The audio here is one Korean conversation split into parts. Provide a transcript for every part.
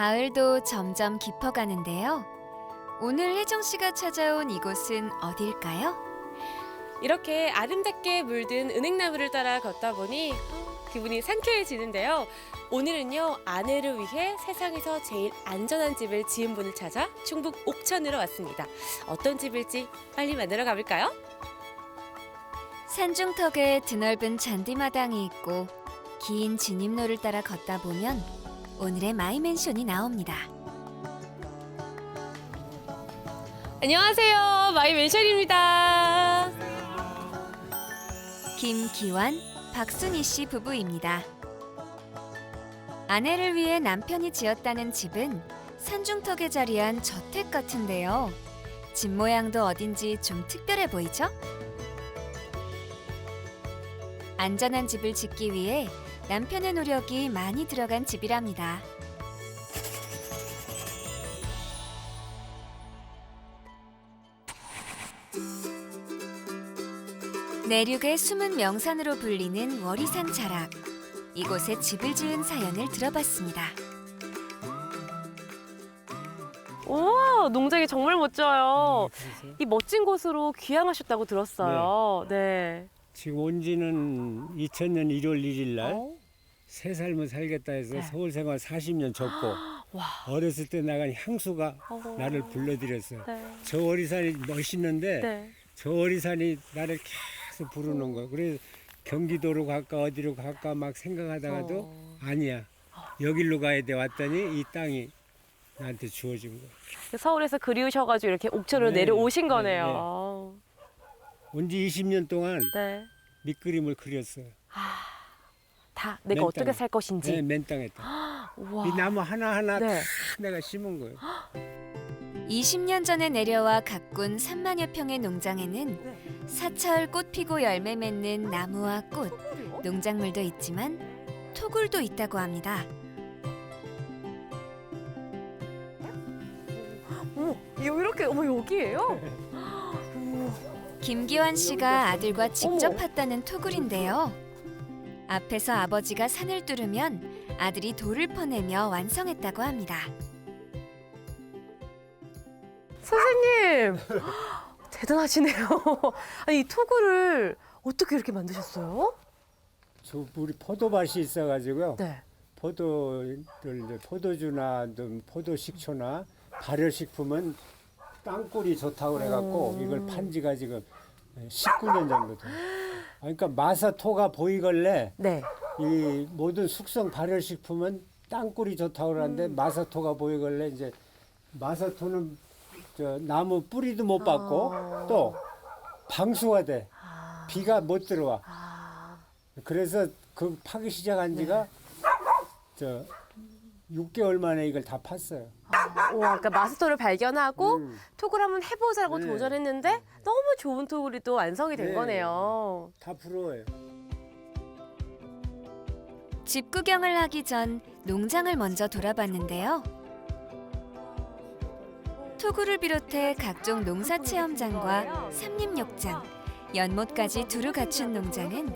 가을도 점점 깊어가는데요. 오늘 혜정 씨가 찾아온 이곳은 어딜까요? 이렇게 아름답게 물든 은행나무를 따라 걷다 보니 기분이 상쾌해지는데요. 오늘은요, 아내를 위해 세상에서 제일 안전한 집을 지은 분을 찾아 충북 옥천으로 왔습니다. 어떤 집일지 빨리 만나러 가볼까요? 산중턱에 드넓은 잔디마당이 있고 긴 진입로를 따라 걷다 보면 오늘의 마이맨션이 나옵니다. 안녕하세요, 마이맨션입니다. 김기환, 박순희 씨 부부입니다. 아내를 위해 남편이 지었다는 집은 산중턱에 자리한 저택 같은데요. 집 모양도 어딘지 좀 특별해 보이죠? 안전한 집을 짓기 위해 남편의 노력이 많이 들어간 집이랍니다. 내륙의 숨은 명산으로 불리는 월이산 자락. 이곳에 집을 지은 사연을 들어봤습니다. 우와, 농장이 정말 멋져요. 이 멋진 곳으로 귀향하셨다고 들었어요. 네. 지금 온 지는 2000년 1월 1일 날 어? 새 삶을 살겠다 해서 네. 서울 생활 40년 접고 와. 어렸을 때 나간 향수가 어. 나를 불러들였어요. 네. 저 어리산이 멋있는데 네. 저 어리산이 나를 계속 부르는 거야. 그래서 경기도로 갈까 어디로 갈까 막 생각하다가도 아니야. 여기로 가야 돼 왔더니 이 땅이 나한테 주어진 거야. 서울에서 그리우셔가지고 이렇게 옥천으로 네. 내려오신 네, 거네요. 온 지 20년 동안 네. 밑그림을 그렸어요. 다 내가 맨 어떻게 땅에. 살 것인지. 네, 맨 땅에다. 우와. 이 나무 하나하나 네. 다 내가 심은 거예요. 20년 전에 내려와 가꾼 3만여 평의 농장에는 사철 꽃 피고 열매 맺는 나무와 꽃, 농작물도 있지만 토굴도 있다고 합니다. 이렇게 여기예요? 김기환 씨가 아들과 직접 팠다는 토굴인데요. 앞에서 아버지가 산을 뚫으면 아들이 돌을 퍼내며 완성했다고 합니다. 선생님, 대단하시네요. 아니, 이 토굴을 어떻게 이렇게 만드셨어요? 저 우리 포도밭이 있어가지고요. 네. 포도를 이제 포도주나 포도 식초나 발효식품은 땅굴이 좋다고 그래갖고 이걸 판 지가 지금 19년 정도 돼요. 그러니까 마사토가 보이걸래 네. 이 모든 숙성 발효식품은 땅굴이 좋다고 그러는데 마사토가 보이걸래 이제 마사토는 저 나무 뿌리도 못 받고 또 방수가 돼. 비가 못 들어와. 그래서 그 파기 시작한 지가 저 6개월 만에 이걸 다 팠어요. 와, 그러니까 마스터를 발견하고 토굴 한번 해보자고 네. 도전했는데 너무 좋은 토굴이 또 완성이 된 네. 거네요. 다 부러워요. 집 구경을 하기 전 농장을 먼저 돌아봤는데요. 토굴을 비롯해 각종 농사 체험장과 삼림욕장, 연못까지 두루 갖춘 농장은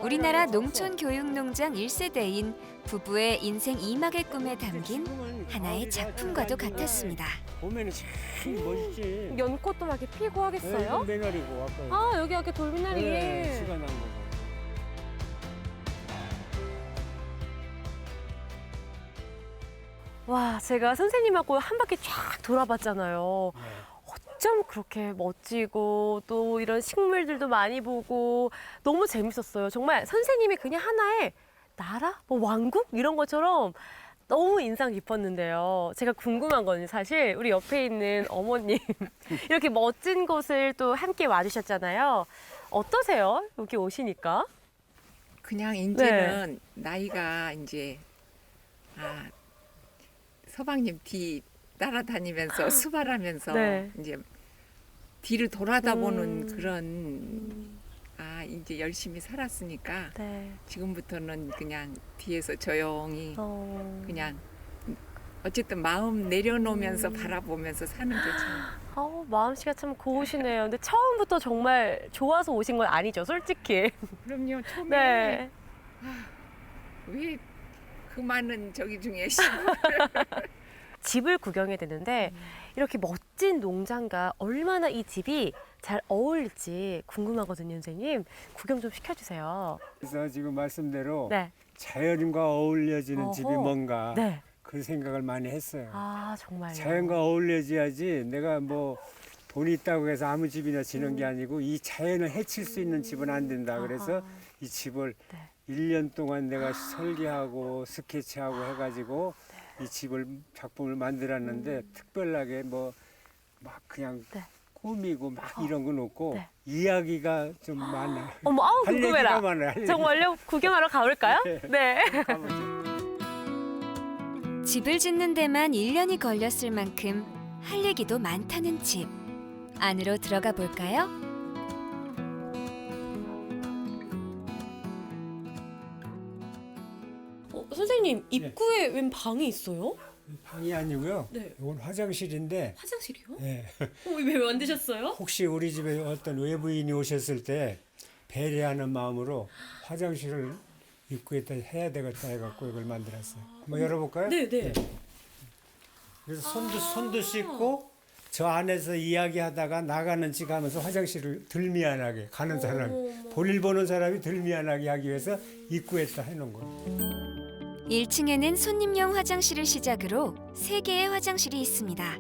우리나라 농촌교육농장 1세대인 부부의 인생 2막의 꿈에 담긴 하나의 작품과도 같았습니다. 보면은 참 멋있지. 연꽃도 막 이렇게 피고 하겠어요? 매너리고 아까. 아, 여기 이렇게 돌미나리. 시가 난 거고. 와, 제가 선생님하고 한 바퀴 쫙 돌아봤잖아요. 어쩜 그렇게 멋지고 또 이런 식물들도 많이 보고 너무 재밌었어요. 정말 선생님이 그냥 하나의 나라? 뭐 왕국? 이런 것처럼 너무 인상 깊었는데요. 제가 궁금한 건 사실 우리 옆에 있는 어머님 이렇게 멋진 곳을 또 함께 와주셨잖아요. 어떠세요? 여기 오시니까? 그냥 이제는 나이가 이제 서방님 뒤 따라다니면서 수발하면서 네. 이제 뒤를 돌아다보는 그런 이제 열심히 살았으니까 네. 지금부터는 그냥 뒤에서 조용히 어... 그냥 어쨌든 마음 내려놓으면서 바라보면서 사는 게 참. 마음씨가 참 고우시네요. 근데 처음부터 정말 좋아서 오신 건 아니죠, 솔직히. 그럼요. 처음에 네. 왜 그 많은 저기 중에 집을 구경해 되는데 이렇게 멋진 농장과 얼마나 이 집이 잘 어울릴지 궁금하거든요, 선생님. 구경 좀 시켜주세요. 그래서 지금 말씀대로 네. 자연과 어울려지는 집이 어허. 뭔가 네. 그 생각을 많이 했어요. 아, 정말요. 자연과 어울려져야지 내가 뭐 돈이 있다고 해서 아무 집이나 지는 게 아니고 이 자연을 해칠 수 있는 집은 안 된다. 그래서 아하. 이 집을 네. 1년 동안 내가 설계하고 스케치하고 해가지고 이 집을 작품을 만들었는데 특별하게 뭐 막 그냥 네. 꾸미고 막 이런 건 없고 네. 이야기가 좀 많아. 어머, 아우, 할 궁금해라. 얘기가 많아요. 할 얘기가. 정말요? 구경하러 가볼까요? 네. 가보죠. 집을 짓는 데만 1년이 걸렸을 만큼 할 얘기도 많다는 집. 안으로 들어가 볼까요? 선생님, 입구에 웬 방이 있어요? 방이 아니고요. 네. 이건 화장실인데 화장실이요? 예. 왜 만드셨어요? 혹시 우리 집에 어떤 외부인이 오셨을 때 배려하는 마음으로 화장실을 입구에다 해야 되겠다 해갖고 이걸 만들었어요. 한번 열어볼까요? 네. 그래서 손도 씻고 저 안에서 이야기하다가 나가는 집 가면서 화장실을 덜 미안하게 가는 사람, 볼일 보는 사람이 덜 미안하게 하기 위해서 입구에다 해놓은 거예요. 1층에는 손님용 화장실을 시작으로 3개의 화장실이 있습니다.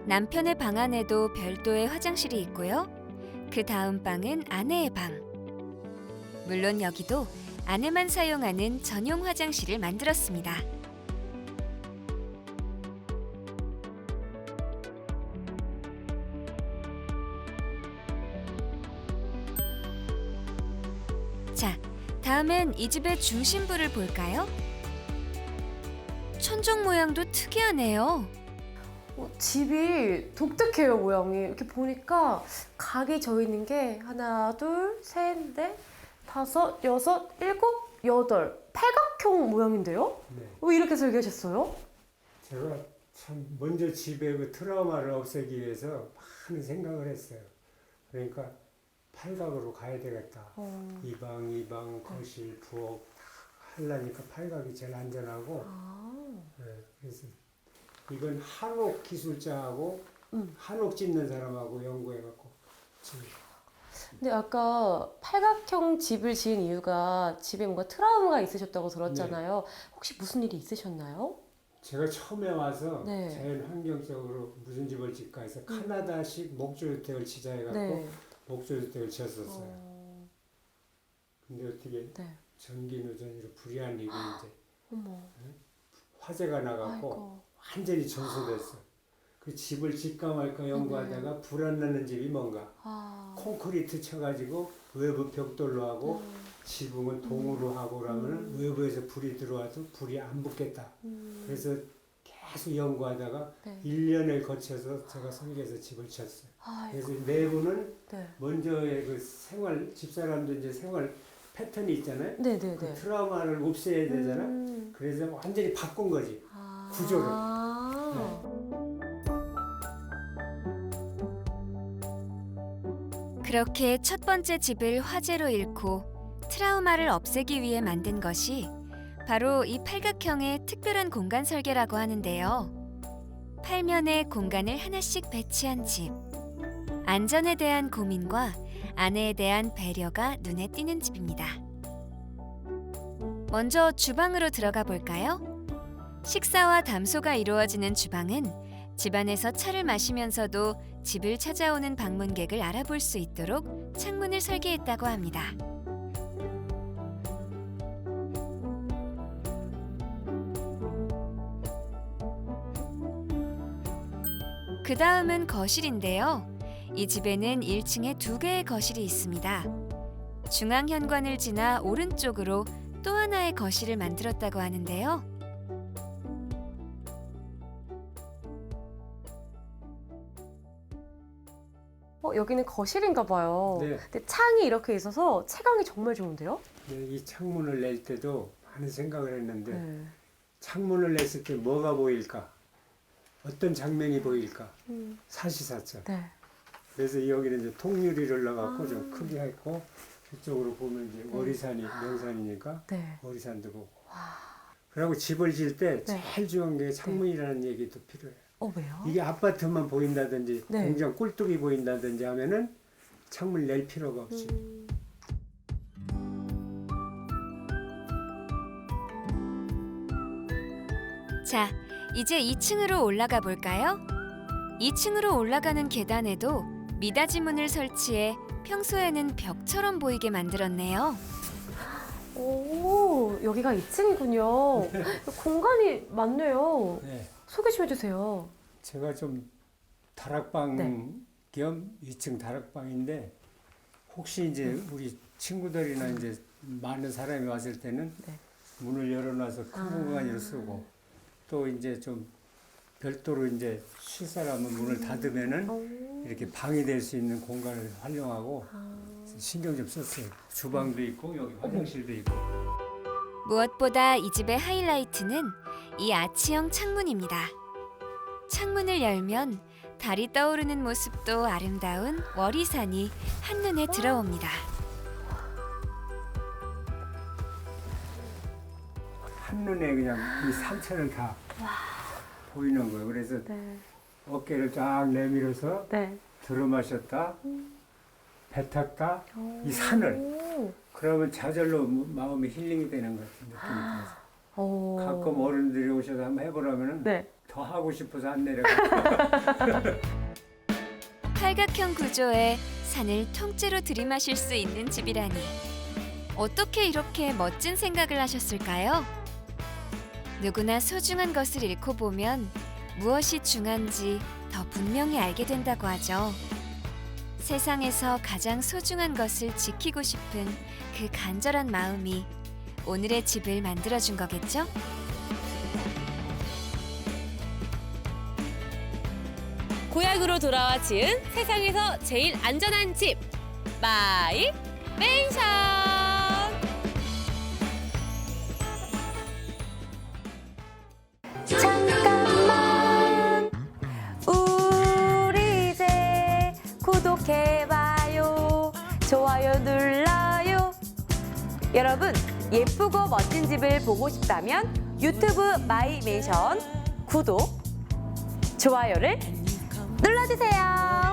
남편의 방 안에도 별도의 화장실이 있고요. 그 다음 방은 아내의 방. 물론 여기도 아내만 사용하는 전용 화장실을 만들었습니다. 자, 다음엔 이 집의 중심부를 볼까요? 천정 모양도 특이하네요. 집이 독특해요, 모양이. 이렇게 보니까 각이 져 있는 게 하나, 둘, 셋, 넷, 다섯, 여섯, 일곱, 여덟. 팔각형 모양인데요? 네. 왜 이렇게 설계하셨어요? 제가 참 먼저 집에 그 트라우마를 없애기 위해서 많은 생각을 했어요. 그러니까 팔각으로 가야 되겠다. 이 방, 거실, 부엌 다 하려니까 팔각이 제일 안전하고. 네, 그래서 이건 한옥 기술자하고 한옥 짓는 사람하고 연구해갖고 지금. 근데 아까 팔각형 집을 지은 이유가 집에 뭔가 트라우마가 있으셨다고 들었잖아요. 혹시 무슨 일이 있으셨나요? 제가 처음에 와서 네. 자연 환경적으로 무슨 집을 짓까 해서 카나다식 목조주택을 지자 해갖고 네. 목조주택을 지었었어요. 근데 어떻게 네. 전기 누전으로 불이 안 리고 이제 어머. 화재가 나갖고 아이고. 완전히 전소됐어. 그 집을 짓까 말까 연구하다가 불 안 나는 집이 뭔가 콘크리트 쳐가지고 외부 벽돌로 하고 지붕은 동으로 하고 그러면 외부에서 불이 들어와도 불이 안 붙겠다. 그래서 계속 연구하다가 네. 1년을 거쳐서 제가 설계해서 집을 지었어요. 아이고. 그래서 내부는 네. 먼저의 그 생활 집사람도 이제 생활 패턴이 있잖아요. 네네네. 그 트라우마를 없애야 되잖아. 그래서 완전히 바꾼 거지. 구조를. 그렇게 첫 번째 집을 화재로 잃고 트라우마를 없애기 위해 만든 것이 바로 이 팔각형의 특별한 공간 설계라고 하는데요. 팔면에 공간을 하나씩 배치한 집. 안전에 대한 고민과 아내에 대한 배려가 눈에 띄는 집입니다. 먼저 주방으로 들어가 볼까요? 식사와 담소가 이루어지는 주방은 집안에서 차를 마시면서도 집을 찾아오는 방문객을 알아볼 수 있도록 창문을 설계했다고 합니다. 그 다음은 거실인데요. 이 집에는 1층에 2개의 거실이 있습니다. 중앙 현관을 지나 오른쪽으로 또 하나의 거실을 만들었다고 하는데요. 여기는 거실인가 봐요. 네. 근데 창이 이렇게 있어서 채광이 정말 좋은데요? 네, 이 창문을 낼 때도 많은 생각을 했는데 네. 창문을 냈을 때 뭐가 보일까? 어떤 장면이 보일까? 사시사철. 네. 그래서 여기는 이제 통유리를 넣어갖고 좀 크게 했고 그쪽으로 보면 이제 월이산이 명산이니까 네. 월이산도 보고. 그리고 집을 지을 때 네. 제일 중요한 게 창문이라는 얘기도 필요해요. 왜요? 이게 아파트만 보인다든지 네. 공장 꿀뚝이 보인다든지 하면은 창문을 낼 필요가 없지. 자, 이제 2층으로 올라가 볼까요? 2층으로 올라가는 계단에도 미닫이 문을 설치해 평소에는 벽처럼 보이게 만들었네요. 오, 여기가 2층이군요. 공간이 많네요. 네. 소개 좀 해주세요. 제가 좀 다락방 네. 겸 2층 다락방인데 혹시 이제 우리 친구들이나 이제 많은 사람이 왔을 때는 네. 문을 열어놔서 큰 공간으로 쓰고 또 이제 좀 별도로 이제 쉴 사람은 문을 닫으면은 이렇게 방이 될 수 있는 공간을 활용하고 신경 좀 썼어요. 주방도 있고 여기 화장실도 있고. 무엇보다 이 집의 하이라이트는 이 아치형 창문입니다. 창문을 열면 달이 떠오르는 모습도 아름다운 월이산이 한눈에 들어옵니다. 한눈에 그냥 이 산천을 다 보이는 거예요. 그래서 네. 어깨를 쫙 내밀어서 네. 들어마셨다, 뱉었다, 이 산을. 그러면 저절로 마음이 힐링이 되는 것 같은 느낌이 들어서. 오. 가끔 어른들이 오셔서 한번 해보라면은 네. 더 하고 싶어서 안 내려가. 팔각형 구조에 산을 통째로 들이마실 수 있는 집이라니. 어떻게 이렇게 멋진 생각을 하셨을까요? 누구나 소중한 것을 잃고 보면 무엇이 중한지 더 분명히 알게 된다고 하죠. 세상에서 가장 소중한 것을 지키고 싶은 그 간절한 마음이 오늘의 집을 만들어준 거겠죠? 고향으로 돌아와 지은 세상에서 제일 안전한 집 마이 맨션. 잠깐만 우리 이제 구독해봐요 좋아요 눌러요. 여러분 예쁘고 멋진 집을 보고 싶다면 유튜브 마이 맨션 구독 좋아요를 눌러주세요.